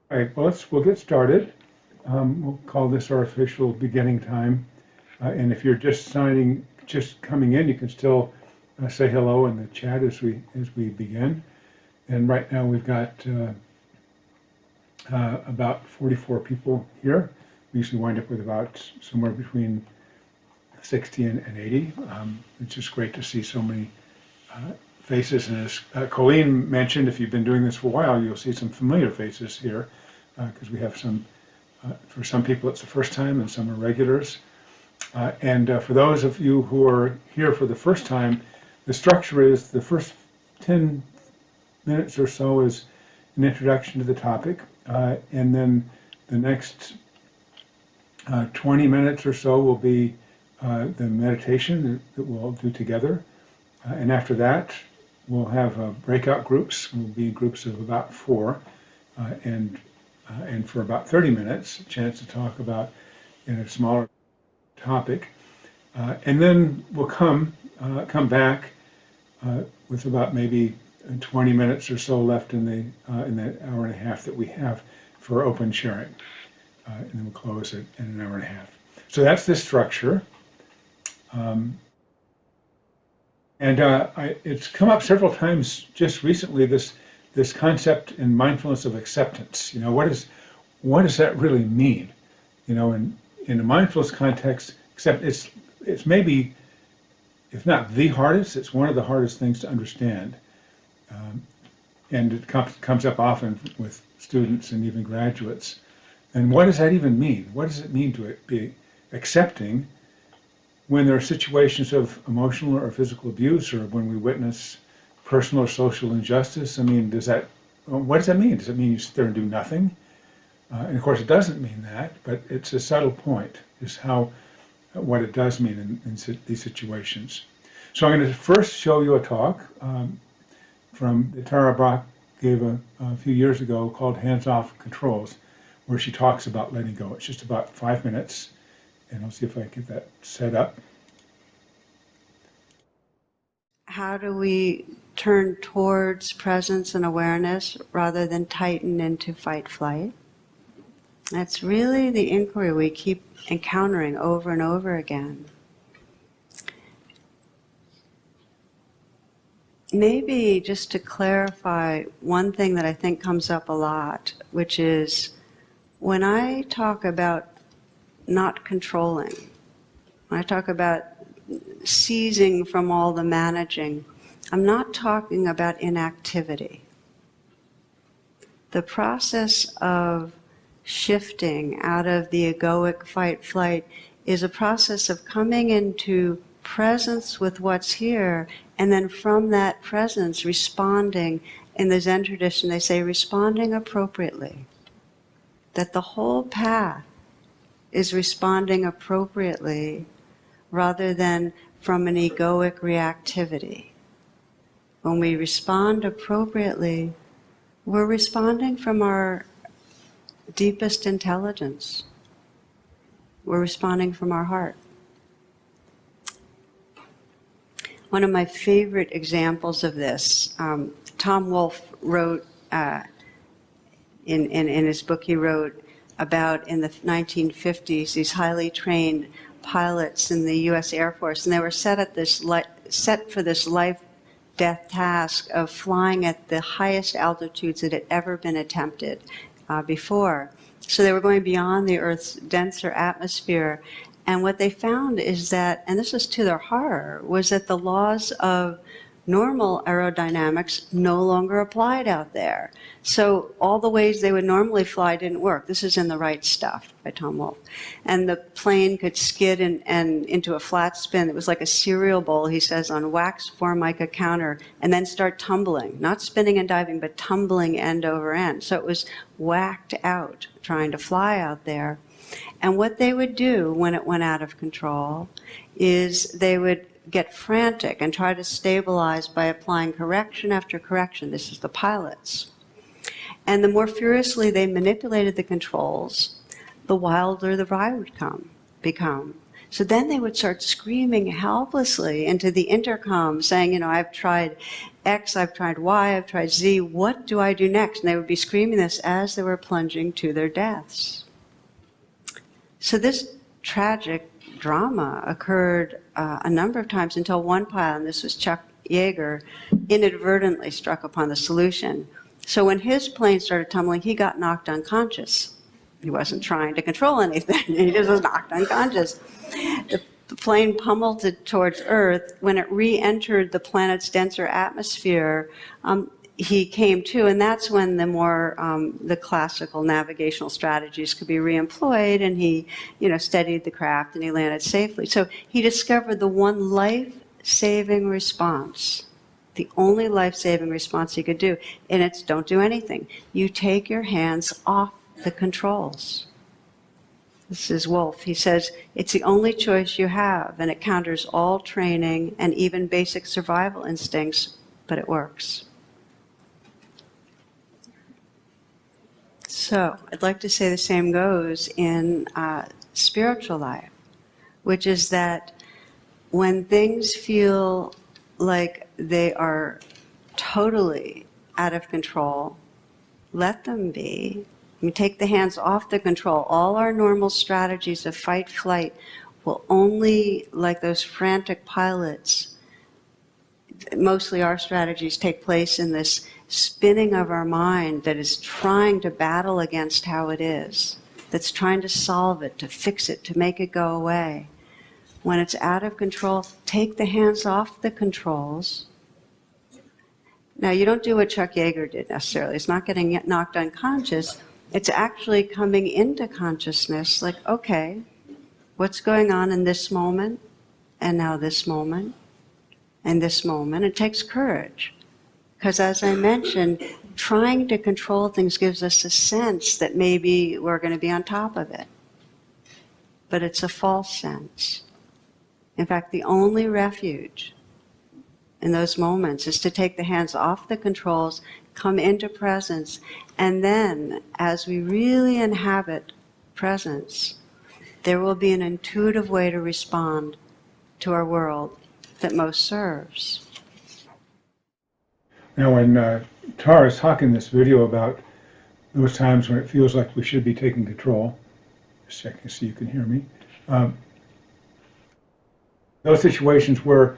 All right, well, we'll get started. We'll call this our official beginning time. And if you're just coming in, you can still say hello in the chat as we begin. And right now we've got about 44 people here. We usually wind up with about somewhere between 60 and 80. It's just great to see so many faces. And as Colleen mentioned, if you've been doing this for a while, you'll see some familiar faces here, because we have some, for some people it's the first time and some are regulars. And for those of you who are here for the first time, the structure is the first 10 minutes or so is an introduction to the topic, and then the next 20 minutes or so will be the meditation that we'll do together. And after that, we'll have breakout groups. We'll be groups of about 4, and for about 30 minutes, a chance to talk about in a smaller topic. And then we'll come back with about maybe 20 minutes or so left in that hour and a half that we have for open sharing. And then we'll close it in an hour and a half. So that's the structure. It's come up several times just recently, this concept in mindfulness of acceptance. What does that really mean? In a mindfulness context, except it's maybe, if not the hardest, it's one of the hardest things to understand. And it comes up often with students and even graduates. And what does that even mean? What does it mean to be accepting when there are situations of emotional or physical abuse, or when we witness personal or social injustice? I mean, what does that mean? Does it mean you sit there and do nothing? And of course, it doesn't mean that, but it's a subtle point, is what it does mean in these situations. So I'm going to first show you a talk that Tara Brach gave a few years ago called Hands Off Controls, where she talks about letting go. It's just about 5 minutes, and I'll see if I can get that set up. How do we turn towards presence and awareness rather than tighten into fight-flight? That's really the inquiry we keep encountering over and over again. Maybe just to clarify one thing that I think comes up a lot, which is when I talk about not controlling, when I talk about seizing from all the managing, I'm not talking about inactivity. The process of shifting out of the egoic fight-flight is a process of coming into presence with what's here, and then from that presence responding. In the Zen tradition, they say responding appropriately. That the whole path is responding appropriately rather than from an egoic reactivity. When we respond appropriately, we're responding from our deepest intelligence. We're responding from our heart. One of my favorite examples of this, Tom Wolfe wrote in his book, he wrote about in the 1950s these highly trained pilots in the U.S. Air Force, and they were set for this life-death task of flying at the highest altitudes that had ever been attempted before. So they were going beyond the Earth's denser atmosphere. And what they found is that, and this is to their horror, was that the laws of normal aerodynamics no longer applied out there. So all the ways they would normally fly didn't work. This is in The Right Stuff by Tom Wolfe. And the plane could skid and into a flat spin. It was like a cereal bowl, he says, on wax formica counter, and then start tumbling, not spinning and diving, but tumbling end over end. So it was whacked out trying to fly out there. And what they would do when it went out of control is they would get frantic and try to stabilize by applying correction after correction. This is the pilots. And the more furiously they manipulated the controls, the wilder the ride would become. So then they would start screaming helplessly into the intercom saying, I've tried X, I've tried Y, I've tried Z, what do I do next? And they would be screaming this as they were plunging to their deaths. So this tragic drama occurred a number of times until one pilot, and this was Chuck Yeager, inadvertently struck upon the solution. So when his plane started tumbling, he got knocked unconscious. He wasn't trying to control anything. He just was knocked unconscious. The plane pummeled it towards Earth. When it re-entered the planet's denser atmosphere, he came to, and that's when the classical navigational strategies could be reemployed, and he, steadied the craft and he landed safely. So he discovered the one life-saving response, the only life-saving response he could do, and it's don't do anything. You take your hands off the controls. This is Wolf. He says, it's the only choice you have, and it counters all training and even basic survival instincts, but it works. So I'd like to say the same goes in spiritual life, which is that when things feel like they are totally out of control, let them be. You take the hands off the control. All our normal strategies of fight, flight will only, like those frantic pilots, mostly our strategies take place in this spinning of our mind that is trying to battle against how it is, that's trying to solve it, to fix it, to make it go away. When it's out of control, take the hands off the controls. Now, you don't do what Chuck Yeager did necessarily. It's not getting knocked unconscious. It's actually coming into consciousness, like, okay, what's going on in this moment, and now this moment, and this moment? It takes courage. Because as I mentioned, trying to control things gives us a sense that maybe we're going to be on top of it. But it's a false sense. In fact, the only refuge in those moments is to take the hands off the controls, come into presence, and then, as we really inhabit presence, there will be an intuitive way to respond to our world that most serves. Now, when Tara is talking in this video about those times when it feels like we should be taking control, just a second so you can hear me, those situations where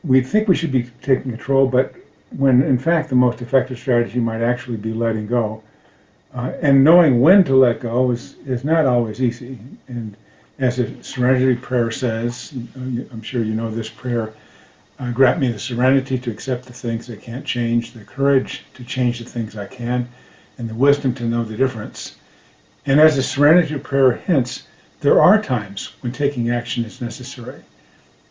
we think we should be taking control, but when in fact the most effective strategy might actually be letting go. And knowing when to let go is not always easy. And as the Serenity Prayer says, I'm sure you know this prayer, grant me the serenity to accept the things I can't change, the courage to change the things I can, and the wisdom to know the difference. And as the Serenity Prayer hints, there are times when taking action is necessary.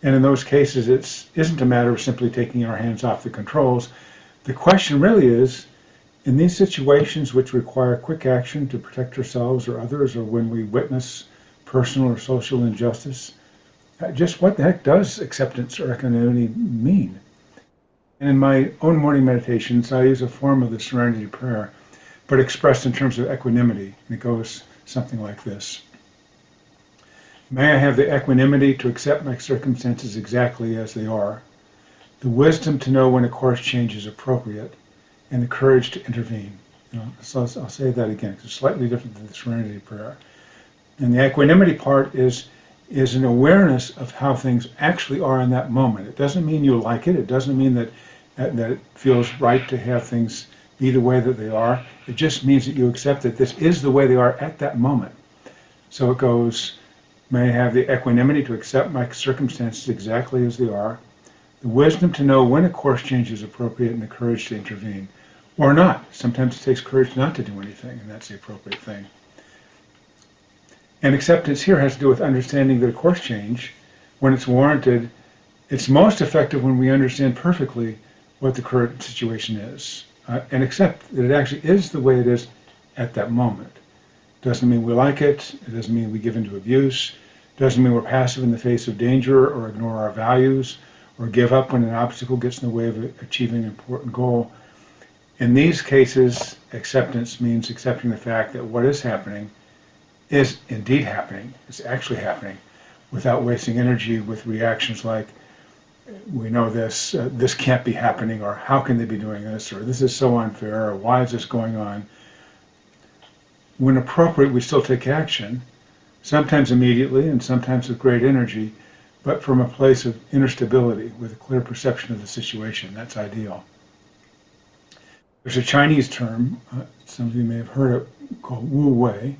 And in those cases, it isn't a matter of simply taking our hands off the controls. The question really is, in these situations which require quick action to protect ourselves or others, or when we witness personal or social injustice, just what the heck does acceptance or equanimity mean? And in my own morning meditations, I use a form of the Serenity Prayer, but expressed in terms of equanimity. And it goes something like this. May I have the equanimity to accept my circumstances exactly as they are, the wisdom to know when a course change is appropriate, and the courage to intervene. So I'll say that again, because it's slightly different than the Serenity Prayer. And the equanimity part is an awareness of how things actually are in that moment. It doesn't mean you like it. It doesn't mean that it feels right to have things be the way that they are. It just means that you accept that this is the way they are at that moment. So it goes, may I have the equanimity to accept my circumstances exactly as they are, the wisdom to know when a course change is appropriate, and the courage to intervene. Or not. Sometimes it takes courage not to do anything, and that's the appropriate thing. And acceptance here has to do with understanding that a course change, when it's warranted, it's most effective when we understand perfectly what the current situation is, and accept that it actually is the way it is at that moment. Doesn't mean we like it. It doesn't mean we give into abuse. Doesn't mean we're passive in the face of danger or ignore our values or give up when an obstacle gets in the way of achieving an important goal. In these cases, acceptance means accepting the fact that what is happening is indeed happening. It's actually happening. without wasting energy with reactions like, we know this, this can't be happening, or how can they be doing this, or this is so unfair, or why is this going on? When appropriate, we still take action, sometimes immediately and sometimes with great energy, but from a place of inner stability with a clear perception of the situation. That's ideal. There's a Chinese term, some of you may have heard it, called Wu Wei,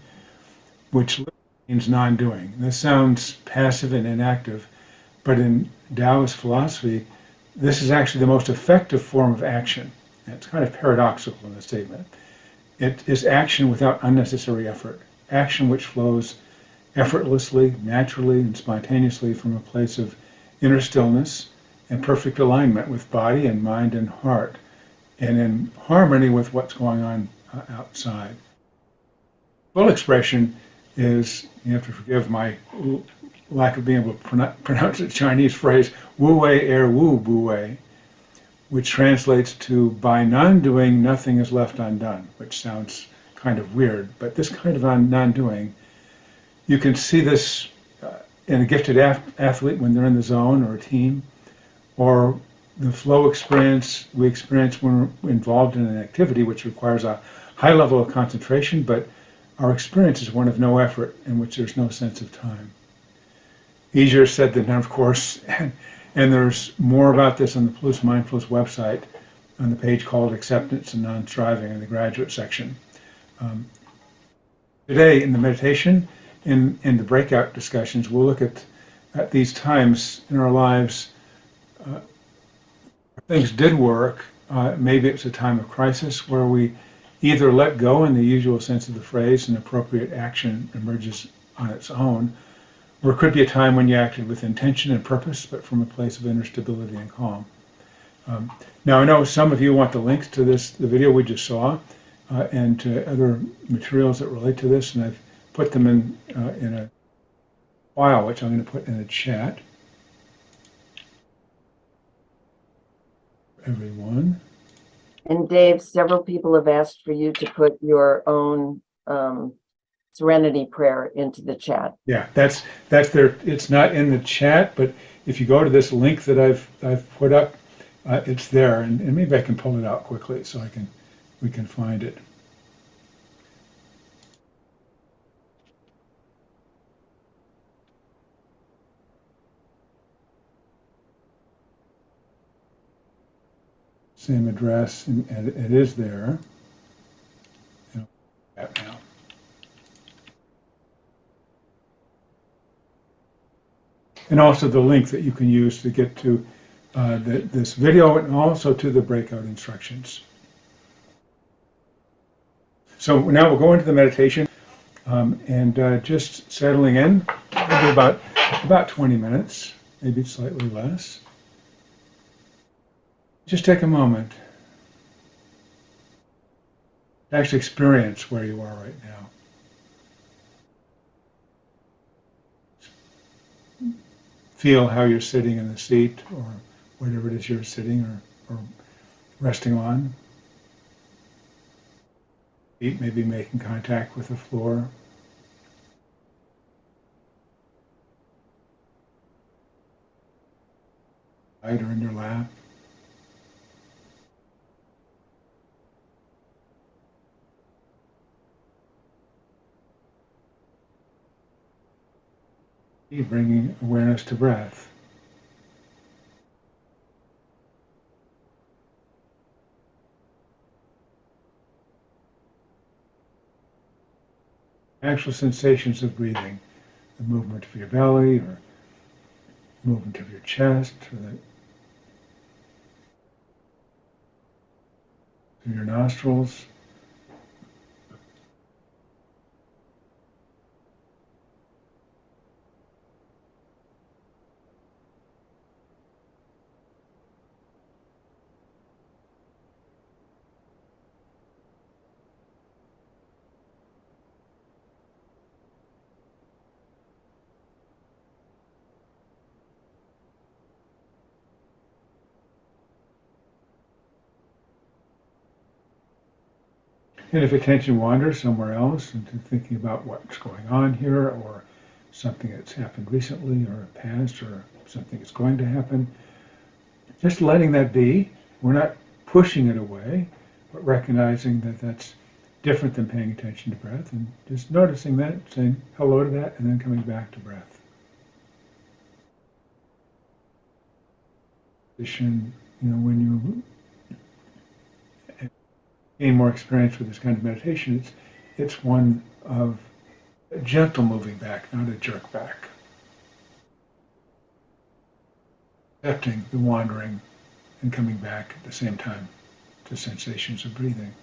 which means non-doing. This sounds passive and inactive, but in Taoist philosophy, this is actually the most effective form of action. And it's kind of paradoxical in the statement. It is action without unnecessary effort, action which flows effortlessly, naturally, and spontaneously from a place of inner stillness and perfect alignment with body and mind and heart, and in harmony with what's going on outside. Full expression is, you have to forgive my lack of being able to pronounce the Chinese phrase, Wu Wei Er Wu Bu Wei, which translates to, by non-doing, nothing is left undone, which sounds kind of weird, but this kind of non-doing, you can see this in a gifted athlete when they're in the zone or a team, or the flow experience we experience when we're involved in an activity which requires a high level of concentration, but our experience is one of no effort in which there's no sense of time. Easier said than done, of course, and there's more about this on the Palouse Mindfulness website on the page called Acceptance and Non-Striving in the graduate section. Today in the meditation, in the breakout discussions, we'll look at these times in our lives things did work. Maybe it's a time of crisis where we either let go in the usual sense of the phrase and appropriate action emerges on its own, or it could be a time when you acted with intention and purpose, but from a place of inner stability and calm. Now, I know some of you want the links to the video we just saw, and to other materials that relate to this, and I've put them in a file, which I'm going to put in the chat. Everyone. And Dave, several people have asked for you to put your own serenity prayer into the chat. Yeah, that's there. It's not in the chat, but if you go to this link that I've put up, it's there, and maybe I can pull it out quickly so we can find it. Same address, and it is there. Now. And also the link that you can use to get to this video and also to the breakout instructions. So now we'll go into the meditation and just settling in, maybe about 20 minutes, maybe slightly less. Just take a moment to actually experience where you are right now. Feel how you're sitting in the seat or whatever it is you're sitting or resting on. Feet maybe making contact with the floor. Right, or in your lap. Bringing awareness to breath. Actual sensations of breathing, the movement of your belly or movement of your chest or through your nostrils. And if attention wanders somewhere else into thinking about what's going on here or something that's happened recently or past or something that's going to happen. Just letting that be. We're not pushing it away, but recognizing that that's different than paying attention to breath, and just noticing that, saying hello to that, and then coming back to breath. When you gain more experience with this kind of meditation, it's one of a gentle moving back, not a jerk back. Accepting the wandering and coming back at the same time to sensations of breathing.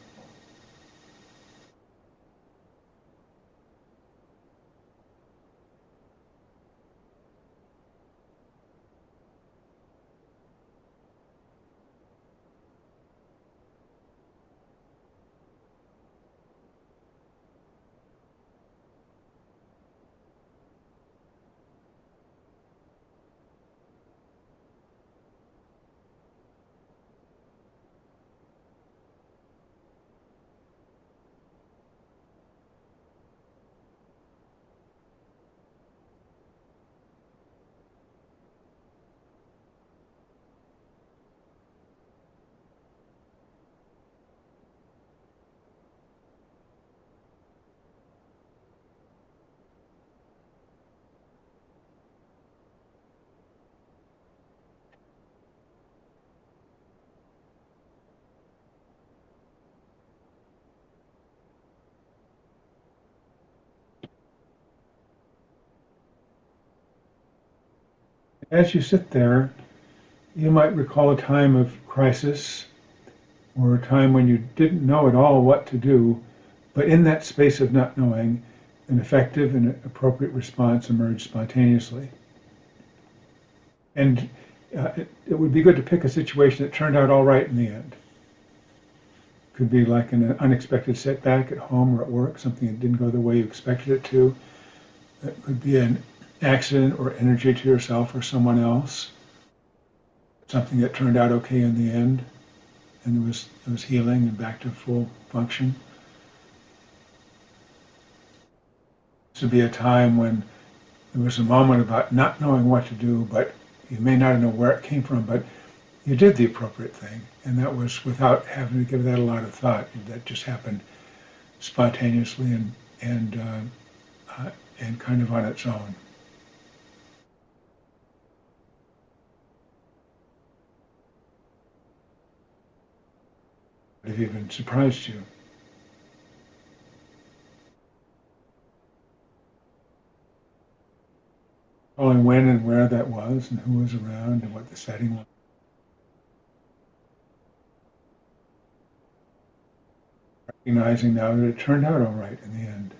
As you sit there, you might recall a time of crisis or a time when you didn't know at all what to do, but in that space of not knowing, an effective and appropriate response emerged spontaneously. And it would be good to pick a situation that turned out all right in the end. Could be like an unexpected setback at home or at work, something that didn't go the way you expected it to. It could be an accident or injury to yourself or someone else. Something that turned out okay in the end, and it was healing and back to full function. This would be a time when there was a moment about not knowing what to do, but you may not know where it came from, but you did the appropriate thing, and that was without having to give that a lot of thought. That just happened spontaneously and kind of on its own. It even surprised you. Knowing when and where that was and who was around and what the setting was. Recognizing now that it turned out all right in the end.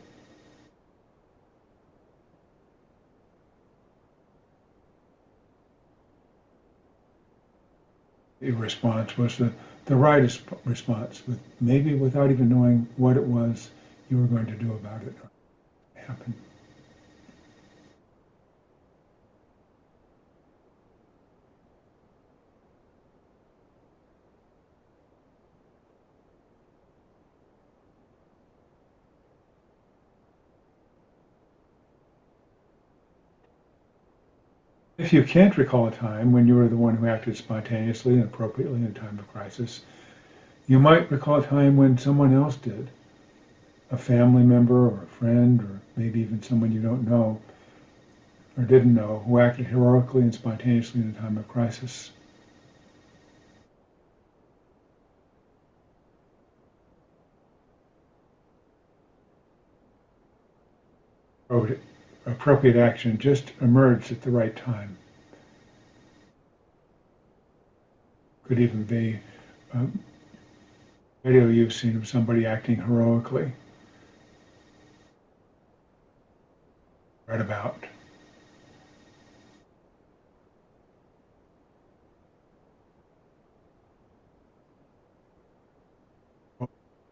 The response was the right response, maybe without even knowing what it was you were going to do about it or happen. If you can't recall a time when you were the one who acted spontaneously and appropriately in a time of crisis, you might recall a time when someone else did, a family member or a friend or maybe even someone you don't know or didn't know who acted heroically and spontaneously in a time of crisis. Appropriate action just emerged at the right time. Could even be a video you've seen of somebody acting heroically. Read about.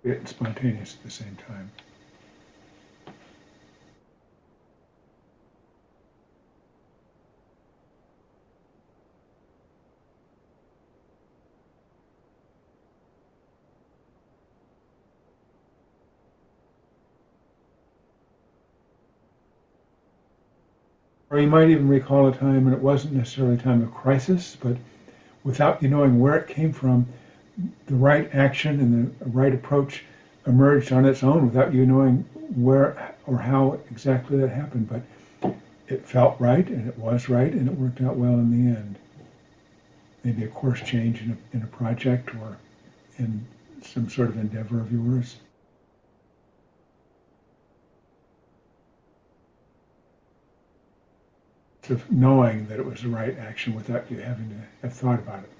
And spontaneous at the same time. Or you might even recall a time when it wasn't necessarily a time of crisis, but without you knowing where it came from, the right action and the right approach emerged on its own without you knowing where or how exactly that happened. But it felt right and it was right and it worked out well in the end. Maybe a course change in a project or in some sort of endeavor of yours. Of knowing that it was the right action without you having to have thought about it.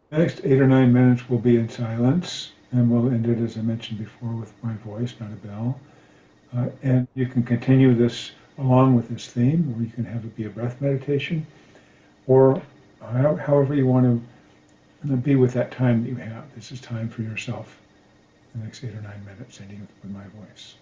The next 8 or 9 minutes will be in silence, and we'll end it, as I mentioned before, with my voice, not a bell. And you can continue this along with this theme, or you can have it be a breath meditation, or however you want to be with that time that you have. This is time for yourself, the next 8 or 9 minutes, ending with my voice.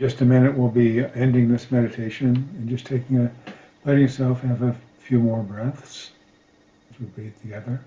Just a minute, we'll be ending this meditation and just letting yourself have a few more breaths as we breathe together.